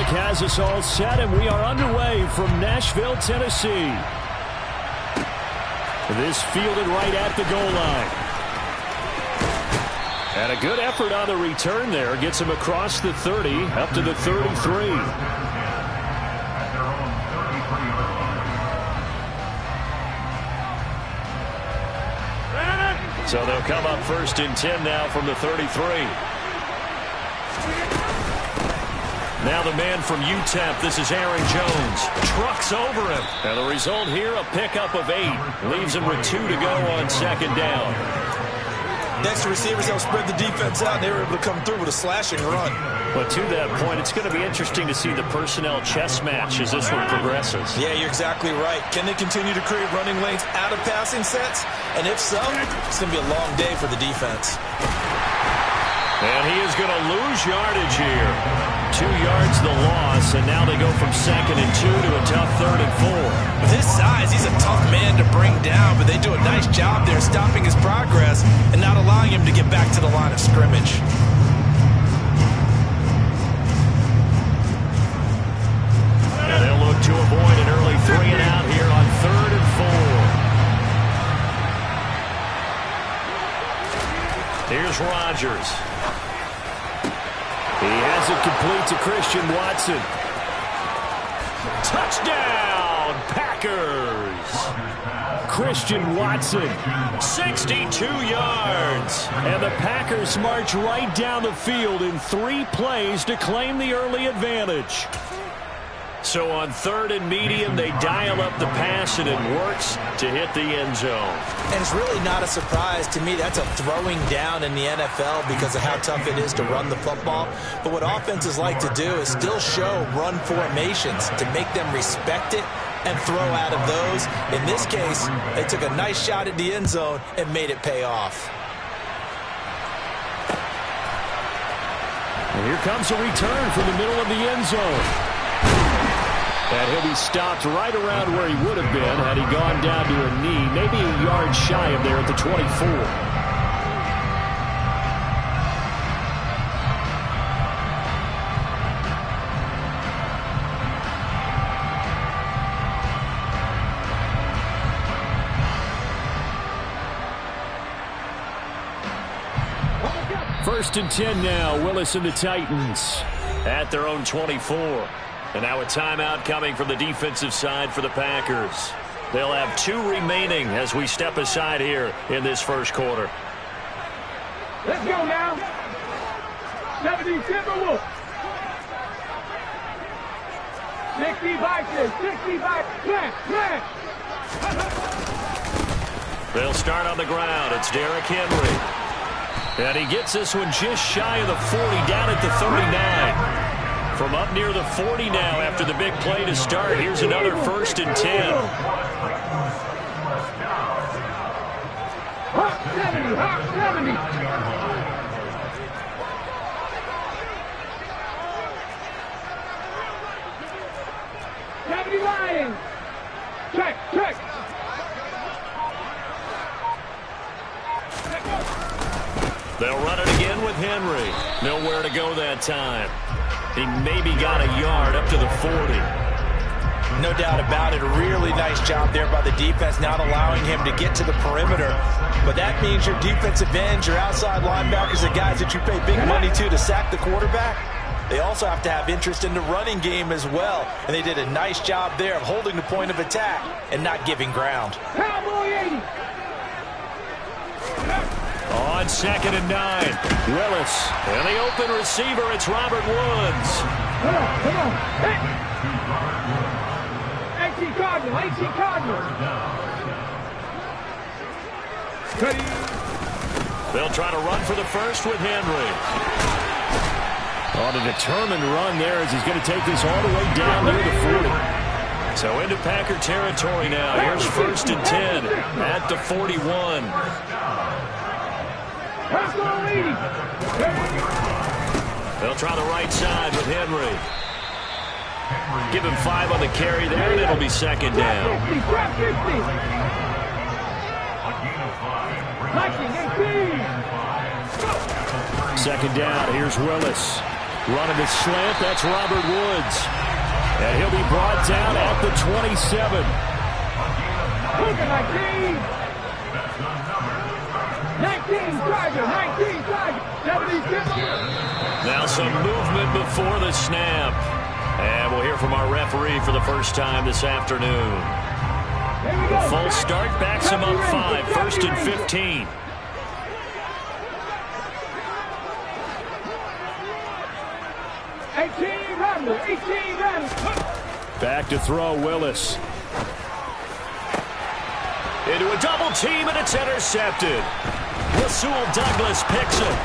music has us all set, and we are underway from Nashville, Tennessee. This fielded right at the goal line. And a good effort on the return there. Gets him across the 30, up to the 33. So they'll come up 1st and 10 now from the 33. Now the man from UTEP, this is Aaron Jones. Trucks over him. And the result here, a pickup of 8. Leaves him with 2 to go on 2nd down. Next, receivers help spread the defense out, and they were able to come through with a slashing run. But to that point, it's going to be interesting to see the personnel chess match as this one progresses. Yeah, you're exactly right. Can they continue to create running lanes out of passing sets? And if so, it's going to be a long day for the defense. And he is going to lose yardage here. 2 yards the loss, and now they go from 2nd and 2 to a tough 3rd and 4. With his size, he's a tough man to bring down, but they do a nice job there stopping his progress and not allowing him to get back to the line of scrimmage. And they'll look to avoid an early 3 and out here on 3rd and 4. Here's Rodgers. He has it complete to Christian Watson. Touchdown, Packers! Christian Watson, 62 yards. And the Packers march right down the field in 3 plays to claim the early advantage. So on 3rd and medium, they dial up the pass, and it works to hit the end zone. And it's really not a surprise to me. That's a throwing down in the NFL because of how tough it is to run the football. But what offenses like to do is still show run formations to make them respect it and throw out of those. In this case, they took a nice shot at the end zone and made it pay off. And here comes a return from the middle of the end zone. And he'll be stopped right around where he would have been had he gone down to a knee, maybe a yard shy of there at the 24. First and 10 now, Willis and the Titans at their own 24. And now a timeout coming from the defensive side for the Packers. They'll have 2 remaining as we step aside here in this first quarter. Let's go now. 70 Timberwolves. 60 Vikings. 60 Vikings. Plant. They'll start on the ground. It's Derrick Henry. And he gets this one just shy of the 40, down at the 39. From up near the 40 now after the big play to start. Here's another 1st and 10. Hawk 70. Hawk 70. Lions. Check. They'll run it again with Henry. Nowhere to go that time. He maybe got a yard up to the 40. No doubt about it. A really nice job there by the defense, not allowing him to get to the perimeter. But that means your defensive ends, your outside linebackers, the guys that you pay big money to sack the quarterback, they also have to have interest in the running game as well. And they did a nice job there of holding the point of attack and not giving ground. Cowboy 80. On 2nd and 9, Willis. And the open receiver, it's Robert Woods. Come on. Hey. 18 Cardinals. They'll try to run for the first with Henry. On a determined run there as he's going to take this all the way down near the 40. So into Packer territory now. Here's 1st and 10 at the 41. They'll try the right side with Henry. Give him 5 on the carry there, and it'll be 2nd down. 2nd down, here's Willis. Running the slant, that's Robert Woods. And he'll be brought down at the 27. Look at 19. 19, Tiger, 19, Tiger. 77. Now some movement before the snap. And we'll hear from our referee for the first time this afternoon. The full start backs him up 5, 1st and 15. Back to throw, Willis. Into a double team, and it's intercepted. Rasul Douglas picks it.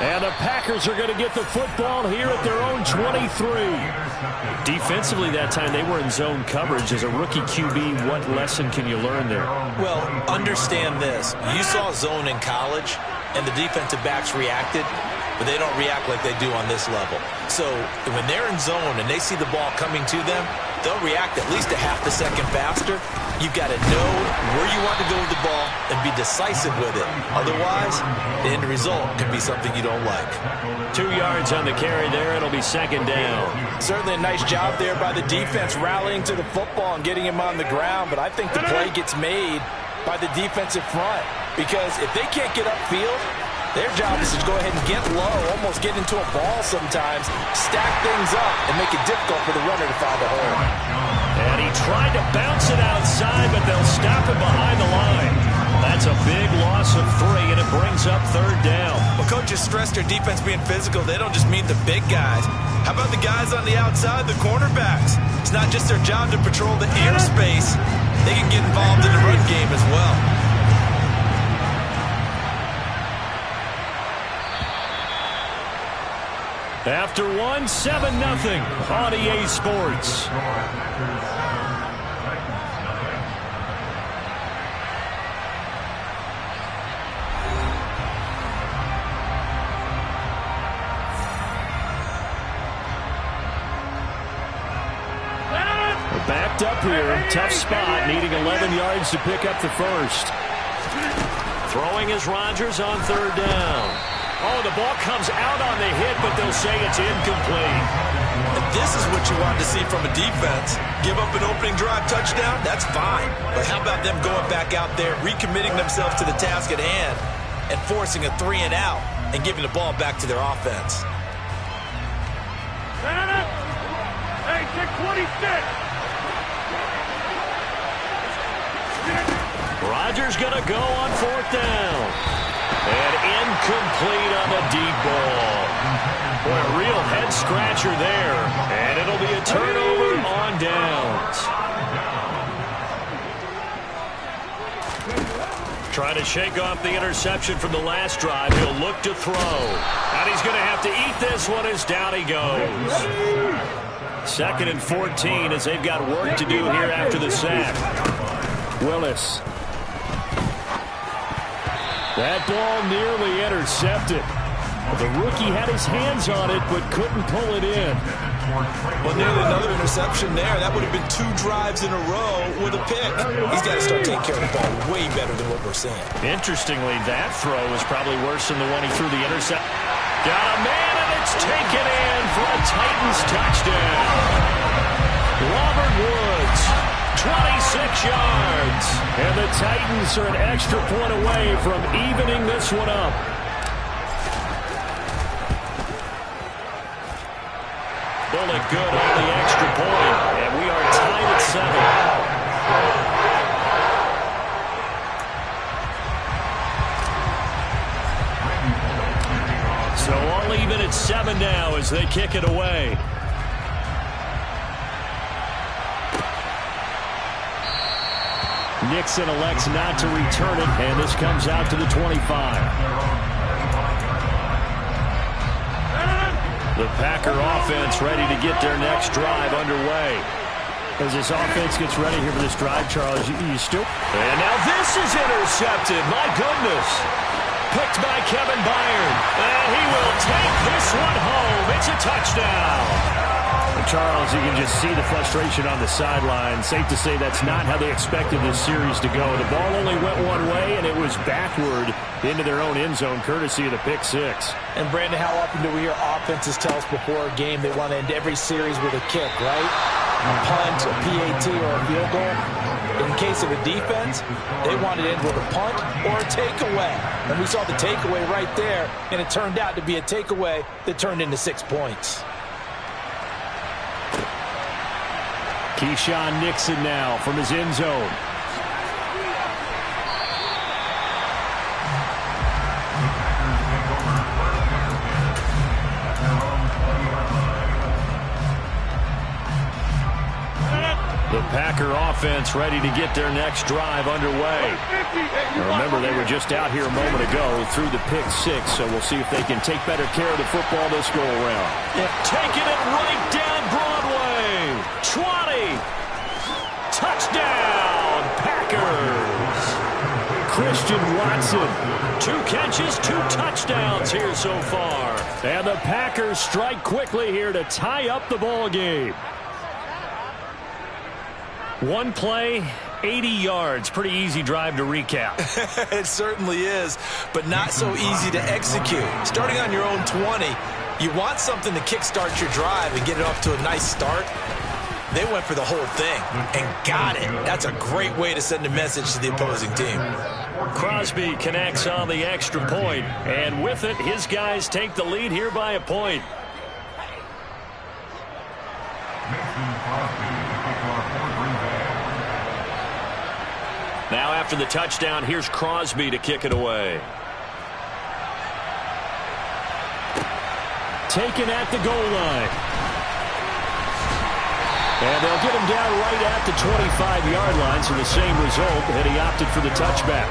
And the Packers are going to get the football here at their own 23. Defensively that time, they were in zone coverage. As a rookie QB, what lesson can you learn there? Well, understand this. You saw zone in college, and the defensive backs reacted, but they don't react like they do on this level. So when they're in zone and they see the ball coming to them, they'll react at least a half a second faster. You've got to know where you want to go with the ball and be decisive with it. Otherwise, the end result can be something you don't like. 2 yards on the carry there. It'll be 2nd down. Certainly a nice job there by the defense rallying to the football and getting him on the ground, but I think the play gets made by the defensive front, because if they can't get upfield, their job is to go ahead and get low, almost get into a ball sometimes, stack things up, and make it difficult for the runner to find a hole. And he tried to bounce it outside, but they'll stop him behind the line. That's a big loss of 3, and it brings up 3rd down. Well, coaches stress their defense being physical. They don't just mean the big guys. How about the guys on the outside, the cornerbacks? It's not just their job to patrol the airspace. They can get involved in the run game as well. After 1, 7-0 on EA Sports. We're backed up here. Tough spot, needing 11 yards to pick up the first. Throwing is Rodgers on 3rd down. Oh, the ball comes out on the hit, but they'll say it's incomplete. And this is what you want to see from a defense. Give up an opening drive touchdown, that's fine. But how about them going back out there, recommitting themselves to the task at hand, and forcing a 3-and-out and giving the ball back to their offense? Hey, 626. Rodgers going to go on 4th down. And incomplete on the deep ball. Boy, a real head-scratcher there. And it'll be a turnover on downs. Trying to shake off the interception from the last drive. He'll look to throw. And he's going to have to eat this one as down he goes. 2nd and 14 as they've got work to do here after the sack. Willis. That ball nearly intercepted. The rookie had his hands on it, but couldn't pull it in. Well, nearly another interception there. That would have been 2 drives in a row with a pick. He's got to start taking care of the ball way better than what we're seeing. Interestingly, that throw was probably worse than the one he threw the intercept. Got a man, and it's taken in for a Titans touchdown. Robert Woods. 26 yards. And the Titans are an extra point away from evening this one up. Bullet good on the extra point. And we are tied at 7. So all even at 7 now as they kick it away. Nixon elects not to return it, and this comes out to the 25. The Packer offense ready to get their next drive underway. As this offense gets ready here for this drive, Charles, you still... And now this is intercepted. My goodness. Picked by Kevin Byard. And he will take this one home. It's a touchdown. Charles, you can just see the frustration on the sideline. Safe to say that's not how they expected this series to go. The ball only went one way, and it was backward into their own end zone, courtesy of the pick six. And, Brandon, how often do we hear offenses tell us before a game they want to end every series with a kick, right? A punt, a PAT, or a field goal. In the case of the defense, they want to end with a punt or a takeaway. And we saw the takeaway right there, and it turned out to be a takeaway that turned into 6 points. Keyshawn Nixon now from his end zone. The Packer offense ready to get their next drive underway. Now remember, they were just out here a moment ago through the pick six, so we'll see if they can take better care of the football this go-around. Taking it right down Broadway. 20. Touchdown, Packers. Christian Watson. 2 catches, 2 touchdowns here so far. And the Packers strike quickly here to tie up the ball game. One play, 80 yards. Pretty easy drive to recap. It certainly is, but not so easy to execute. Starting on your own 20, you want something to kickstart your drive and get it off to a nice start. They went for the whole thing and got it. That's a great way to send a message to the opposing team. Crosby connects on the extra point, and with it, his guys take the lead here by a point. Now after the touchdown, here's Crosby to kick it away. Taken at the goal line. And they'll get him down right at the 25-yard line, so the same result, and he opted for the touchback.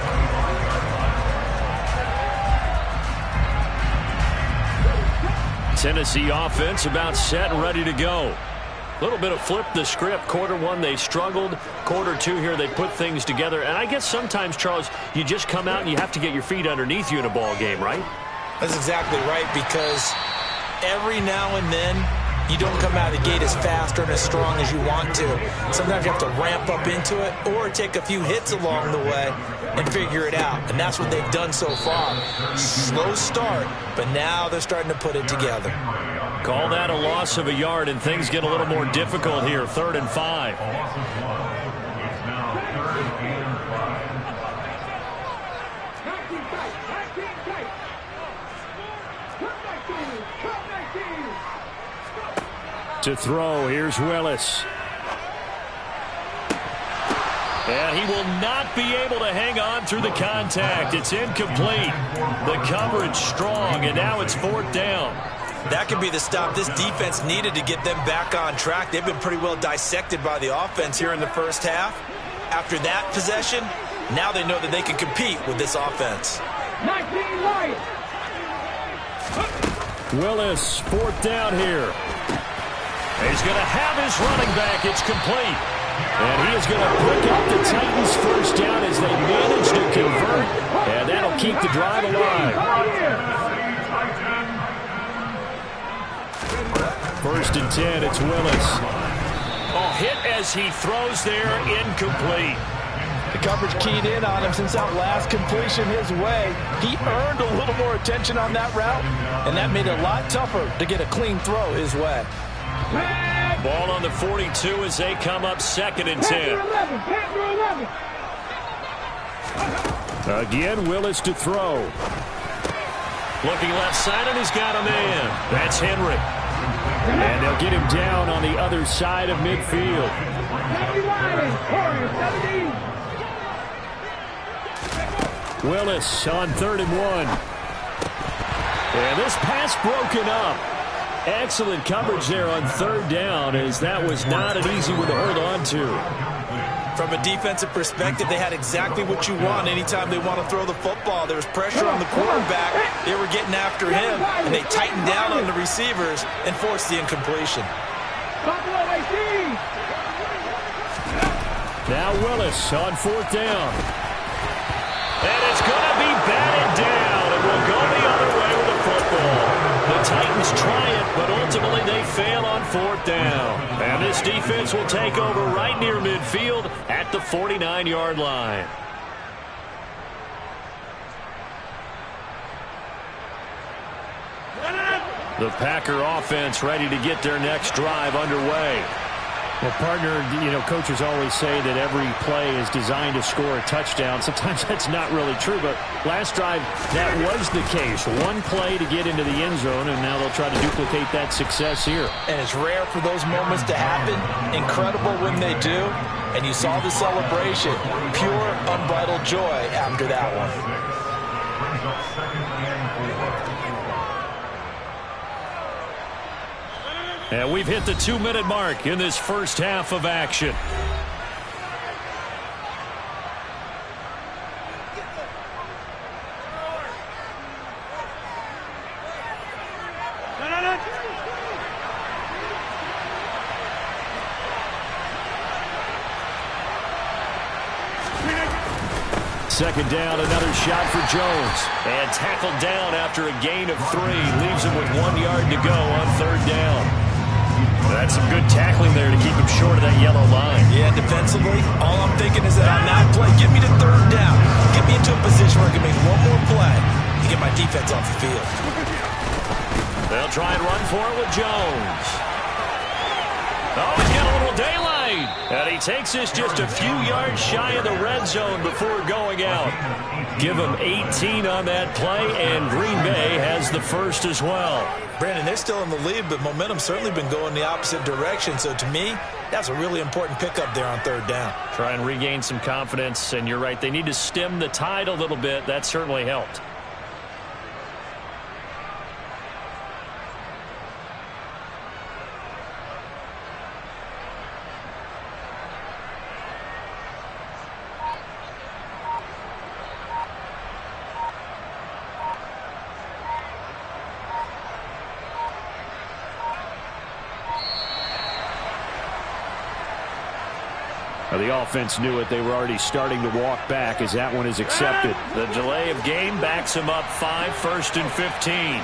Tennessee offense about set and ready to go. A little bit of flip the script. Quarter one, they struggled. Quarter two here, they put things together. And I guess sometimes, Charles, you just come out and you have to get your feet underneath you in a ball game, right? That's exactly right, because every now and then you don't come out of the gate as fast or as strong as you want to. Sometimes you have to ramp up into it or take a few hits along the way and figure it out. And that's what they've done so far. Slow start, but now they're starting to put it together. Call that a loss of a yard, and things get a little more difficult here. 3rd and 5. To throw, here's Willis. And he will not be able to hang on through the contact. It's incomplete. The coverage strong, and now it's 4th down. That could be the stop this defense needed to get them back on track. They've been pretty well dissected by the offense here in the first half. After that possession, now they know that they can compete with this offense. 19 Lions. Willis, 4th down here. He's going to have his running back. It's complete. And he is going to pick up the Titans' first down as they manage to convert. And that'll keep the drive alive. 1st and 10, it's Willis. Oh, hit as he throws there, incomplete. The coverage keyed in on him since that last completion his way. He earned a little more attention on that route, and that made it a lot tougher to get a clean throw his way. Ball on the 42 as they come up 2nd and 10. Again, Willis to throw. Looking left side, and he's got a man. That's Henry. And they'll get him down on the other side of midfield. Willis on 3rd and 1. And this pass broken up. Excellent coverage there on 3rd down, as that was not an easy one to hold on to. From a defensive perspective, they had exactly what you want anytime they want to throw the football. There was pressure on the quarterback. They were getting after him, and they tightened down on the receivers and forced the incompletion. Now Willis on 4th down. And it's going to be batted down, and we'll go the other way with the football. The Titans teams try it, but ultimately they fail on 4th down. And this defense will take over right near midfield at the 49-yard line. The Packer offense ready to get their next drive underway. Well, partner, coaches always say that every play is designed to score a touchdown. Sometimes that's not really true, but last drive, that was the case. One play to get into the end zone, and now they'll try to duplicate that success here. And it's rare for those moments to happen. Incredible when they do. And you saw the celebration. Pure, unbridled joy after that one. And we've hit the 2-minute mark in this first half of action. Second down, another shot for Jones. And tackled down after a gain of 3. Leaves him with 1 yard to go on 3rd down. That's some good tackling there to keep him short of that yellow line. Yeah, defensively, all I'm thinking is that on that play, get me to 3rd down. Get me into a position where I can make one more play to get my defense off the field. They'll try and run for it with Jones. Oh, he's got a little daylight. And he takes this just a few yards shy of the red zone before going out. Give him 18 on that play, and Green Bay has the first as well. Brandon, they're still in the lead, but momentum's certainly been going the opposite direction. So to me, that's a really important pickup there on 3rd down. Try and regain some confidence, and you're right. They need to stem the tide a little bit. That certainly helped. The offense knew it. They were already starting to walk back as that one is accepted. The delay of game backs him up 5, 1st and 15.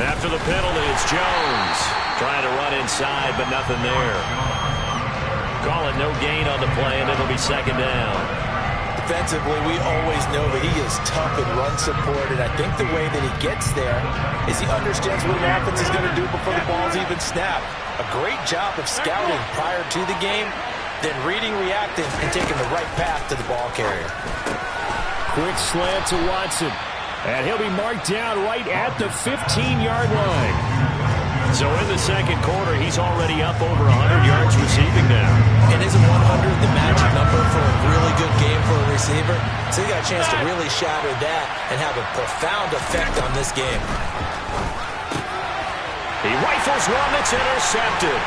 After the penalty, it's Jones. Trying to run inside, but nothing there. Call it no gain on the play, and it'll be 2nd down. Defensively, we always know that he is tough in run support, and I think the way that he gets there is he understands what an offense is going to do before the ball's even snapped. A great job of scouting prior to the game, then reading, reacting, and taking the right path to the ball carrier. Quick slant to Watson, and he'll be marked down right at the 15-yard line. So in the second quarter, he's already up over 100 yards receiving now. And isn't 100 the magic number for a really good game for a receiver? So he got a chance to really shatter that and have a profound effect on this game. He rifles one that's intercepted.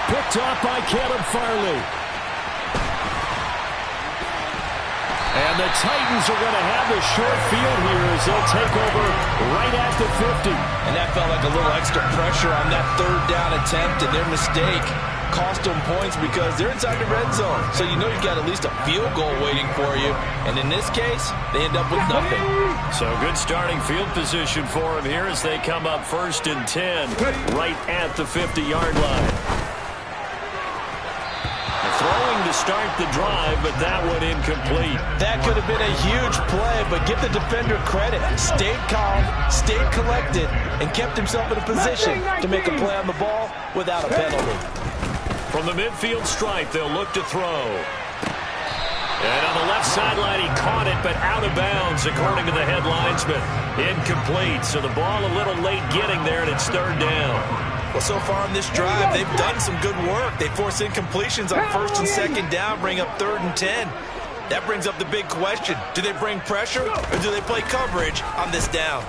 Picked off by Caleb Farley. And the Titans are going to have the short field here as they'll take over right at the 50. And that felt like a little extra pressure on that 3rd down attempt, and their mistake cost them points because they're inside the red zone. So you know you've got at least a field goal waiting for you. And in this case, they end up with nothing. So good starting field position for them here as they come up 1st and 10 right at the 50-yard line. Throwing to start the drive, but that one incomplete. That could have been a huge play, but give the defender credit. Stayed calm, stayed collected, and kept himself in a position to make a play on the ball without a penalty. From the midfield stripe, they'll look to throw. And on the left sideline, he caught it, but out of bounds, according to the head linesman. Incomplete, so the ball a little late getting there, and it's 3rd down. Well, so far on this drive, they've done some good work. They force incompletions on 1st and 2nd down, bring up 3rd and 10. That brings up the big question. Do they bring pressure, or do they play coverage on this down?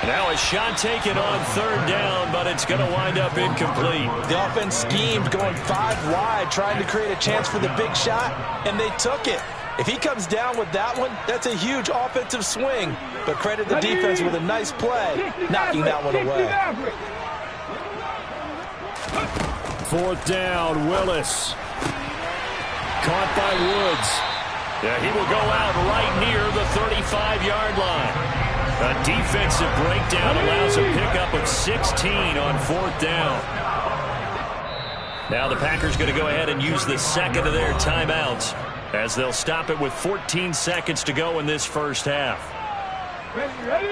Now a shot taken on 3rd down, but it's going to wind up incomplete. The offense schemed going 5 wide, trying to create a chance for the big shot, and they took it. If he comes down with that one, that's a huge offensive swing. But credit the defense with a nice play, knocking that one away. 4th down, Willis. Caught by Woods. Yeah, he will go out right near the 35-yard line. A defensive breakdown allows a pickup of 16 on 4th down. Now the Packers going to go ahead and use the second of their timeouts as they'll stop it with 14 seconds to go in this first half.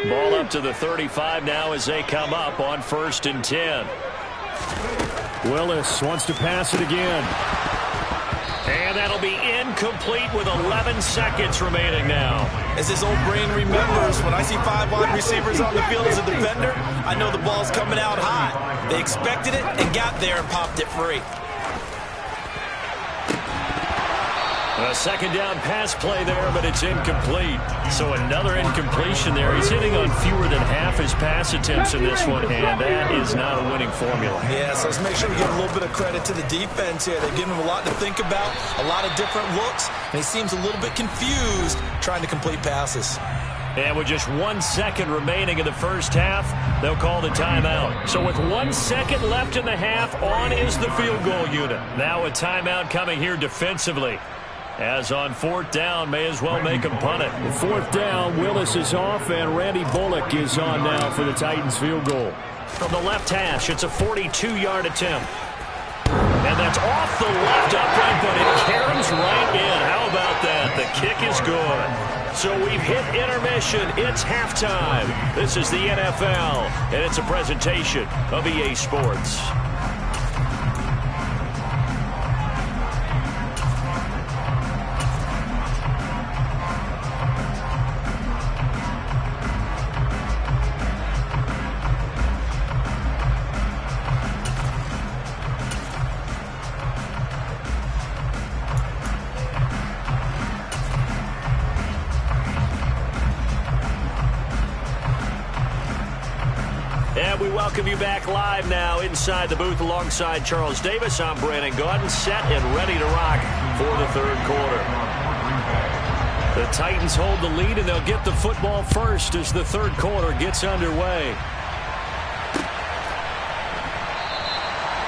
Ball up to the 35 now as they come up on 1st and 10. Willis wants to pass it again. And that'll be incomplete with 11 seconds remaining now. As his old brain remembers, when I see 5 wide receivers on the field as a defender, I know the ball's coming out hot. They expected it and got there and popped it free. A second down pass play there, but it's incomplete. So another incompletion there. He's hitting on fewer than half his pass attempts in this one, and that is not a winning formula. Yeah, so let's make sure we give a little bit of credit to the defense here. They're giving him a lot to think about, a lot of different looks, and he seems a little bit confused trying to complete passes. And with just 1 second remaining in the first half, they'll call the timeout. So with 1 second left in the half, on is the field goal unit. Now a timeout coming here defensively. As on 4th down, may as well make him punt it. 4th down, Willis is off, and Randy Bullock is on now for the Titans field goal. From the left hash, it's a 42-yard attempt. And that's off the left upright, but it caroms right in. How about that? The kick is good. So we've hit intermission. It's halftime. This is the NFL, and it's a presentation of EA Sports. And we welcome you back live now inside the booth alongside Charles Davis. I'm Brandon Gaudin, set and ready to rock for the 3rd quarter. The Titans hold the lead, and they'll get the football first as the 3rd quarter gets underway.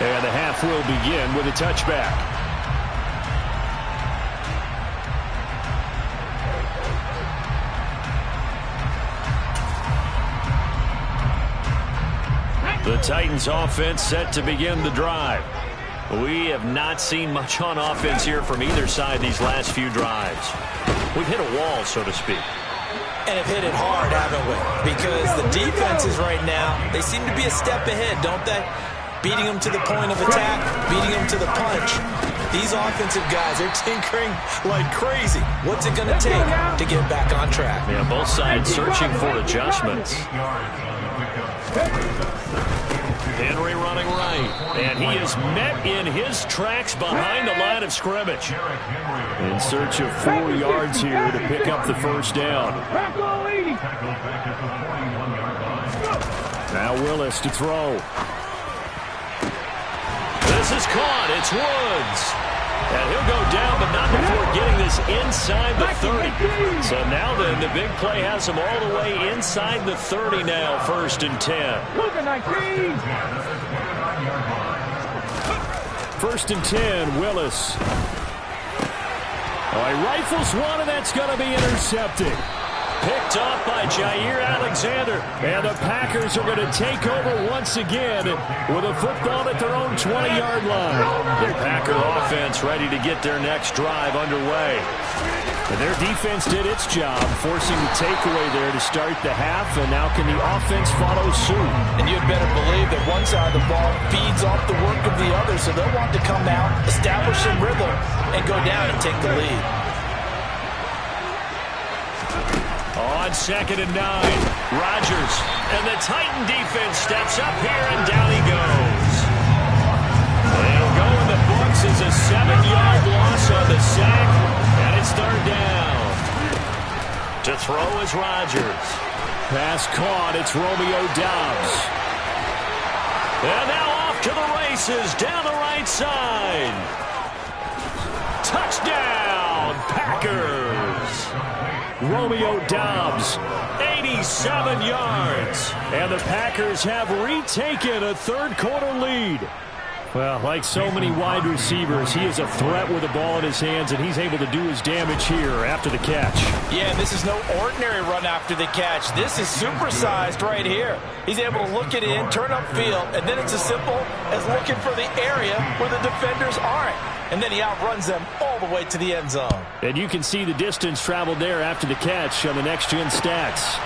And the half will begin with a touchback. The Titans offense set to begin the drive. We have not seen much on offense here from either side these last few drives. We've hit a wall, so to speak. And have hit it hard, haven't we? Because the defenses right now, they seem to be a step ahead, don't they? Beating them to the point of attack, beating them to the punch. These offensive guys are tinkering like crazy. What's it going to take to get back on track? Yeah, both sides searching for adjustments. Henry running right, and he is met in his tracks behind the line of scrimmage. In search of 4 yards here to pick up the first down. Now Willis to throw. This is caught. It's Woods. And he'll go down, but not before getting this inside the 30. So now then, the big play has him all the way inside the 30 now, 1st and 10. 1st and 10, Willis. Oh, he rifles one, and that's going to be intercepted. Picked off by Jair Alexander. And the Packers are going to take over once again with a football at their own 20-yard line. The Packer offense ready to get their next drive underway. And their defense did its job, forcing the takeaway there to start the half, and now can the offense follow suit? And you'd better believe that one side of the ball feeds off the work of the other, so they'll want to come out, establish some rhythm, and go down and take the lead. On 2nd and 9, Rodgers, and the Titan defense steps up here, and down he goes. It'll go in the books as a 7-yard loss on the sack, and it's 3rd down. To throw is Rodgers. Pass caught, it's Romeo Doubs. And now off to the races, down the right side. Touchdown, Packers. Romeo Doubs, 87 yards. And the Packers have retaken a 3rd quarter lead. Well, like so many wide receivers, he is a threat with the ball in his hands, and he's able to do his damage here after the catch. Yeah, and this is no ordinary run after the catch. This is supersized right here. He's able to look it in, turn upfield, and then it's as simple as looking for the area where the defenders aren't. And then he outruns them all the way to the end zone. And you can see the distance traveled there after the catch on the next-gen stats.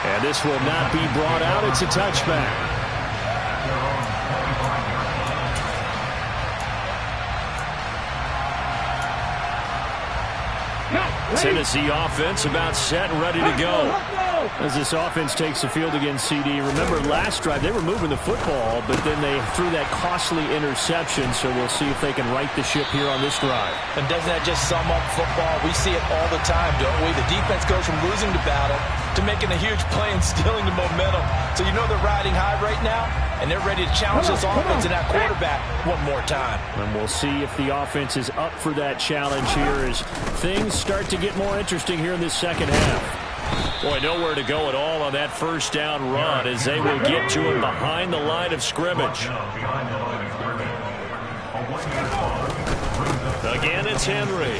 And this will not be brought out. It's a touchback. Tennessee offense about set and ready to go. As this offense takes the field against CD. Remember, last drive, they were moving the football, but then they threw that costly interception, so we'll see if they can right the ship here on this drive. And doesn't that just sum up football? We see it all the time, don't we? The defense goes from losing the battle to making a huge play and stealing the momentum. So you know they're riding high right now, and they're ready to challenge this offense and that quarterback one more time. And we'll see if the offense is up for that challenge here as things start to get more interesting here in this second half. Boy, nowhere to go at all on that first down run as they will get to him behind the line of scrimmage. Again, it's Henry.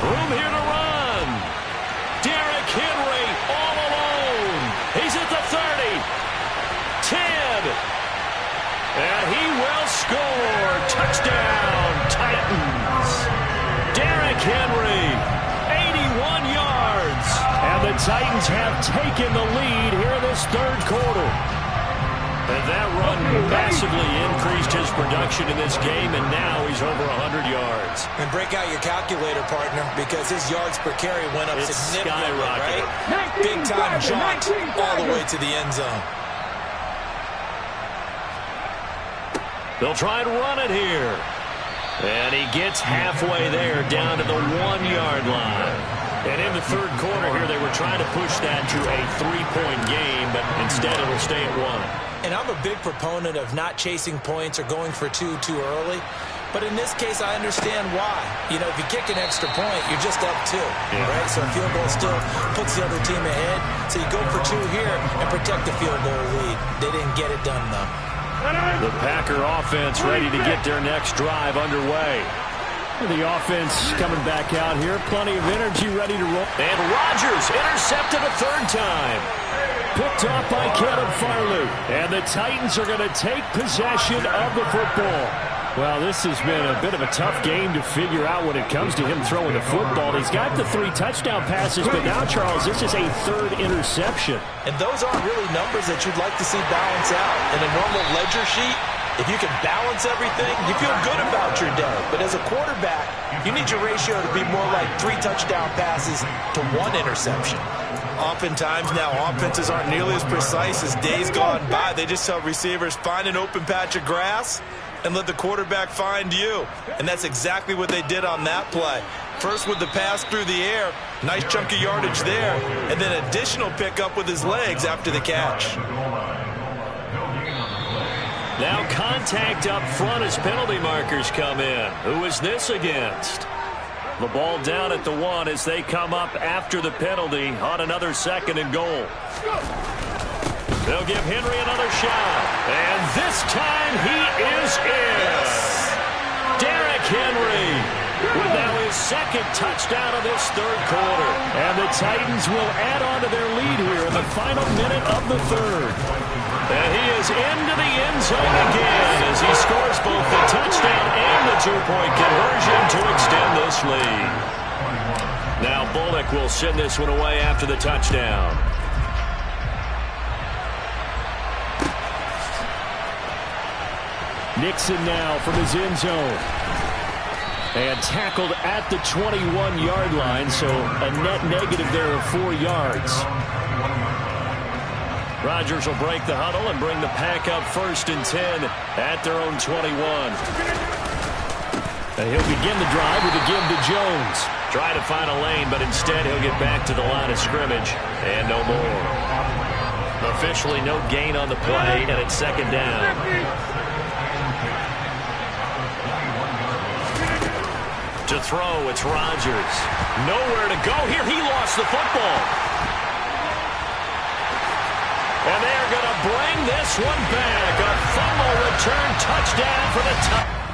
Room here to run. Derrick Henry all alone. He's at the 30. 10. And he will score. Touchdown, Titans. Derrick Henry. 81 yards. And the Titans have taken the lead here in this third quarter. And that run massively increased his production in this game, and now he's over 100 yards. And break out your calculator, partner, because his yards per carry went up significantly, right? Big-time jaunt all the way to the end zone. They'll try and run it here. And he gets halfway there, down to the 1-yard line. And in the third quarter here, they were trying to push that to a 3-point game, but instead it'll stay at 1. And I'm a big proponent of not chasing points or going for two too early. But in this case, I understand why. You know, if you kick an extra point, you're just up 2, right? So a field goal still puts the other team ahead. So you go for 2 here and protect the field goal lead. They didn't get it done, though. The Packer offense ready to get their next drive underway. The offense coming back out here. Plenty of energy ready to roll. And Rodgers intercepted a third time. Picked off by Caleb Farley. And the Titans are going to take possession of the football. Well, this has been a bit of a tough game to figure out when it comes to him throwing the football. He's got the 3 touchdown passes, but now, Charles, this is a 3rd interception. And those aren't really numbers that you'd like to see balance out. In a normal ledger sheet, if you can balance everything, you feel good about your day. But as a quarterback, you need your ratio to be more like 3 touchdown passes to 1 interception. Oftentimes now, offenses aren't nearly as precise as days gone by. They just tell receivers, find an open patch of grass and let the quarterback find you. And that's exactly what they did on that play. First with the pass through the air, nice chunk of yardage there, and then additional pickup with his legs after the catch. Now contact up front as penalty markers come in. Who is this against? The ball down at the 1 as they come up after the penalty on another 2nd and goal. They'll give Henry another shot. And this time he is in. Derrick Henry with now his 2nd touchdown of this third quarter. And the Titans will add on to their lead here in the final minute of the third. And he is into the end zone again as he scores both the touchdown and the 2-point conversion to extend this lead. Now Bullock will send this one away after the touchdown. Nixon now from his end zone. And tackled at the 21-yard line, so a net negative there of 4 yards. Rodgers will break the huddle and bring the Pack up 1st and 10 at their own 21. And he'll begin the drive with a give to Jones. Try to find a lane, but instead he'll get back to the line of scrimmage. And no more. Officially no gain on the play, and it's 2nd down. To throw, it's Rodgers. Nowhere to go here. He lost the football. And they are going to bring this one back. A fumble return touchdown for the top.